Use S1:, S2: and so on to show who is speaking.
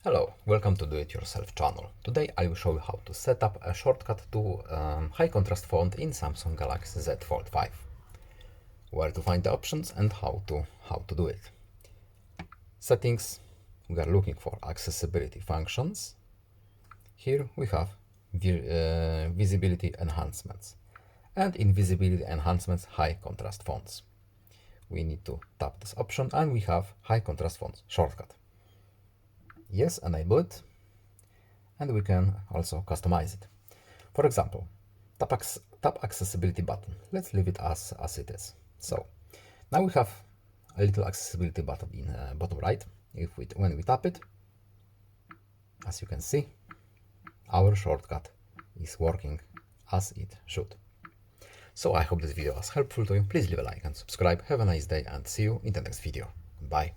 S1: Hello, welcome to Do It Yourself channel. Today I will show you how to set up a shortcut to high contrast font in Samsung Galaxy Z Fold5. Where to find the options and how to do it. Settings, we are looking for accessibility functions. Here we have visibility enhancements. And in visibility enhancements, high contrast fonts. We need to tap this option and we have high contrast fonts shortcut. Yes, enable it, and we can also customize it. For example, tap accessibility button. Let's leave it as it is. So now we have a little accessibility button in bottom right. When we tap it, as you can see, our shortcut is working as it should. So I hope this video was helpful to you. Please leave a like and subscribe. Have a nice day and see you in the next video. Bye.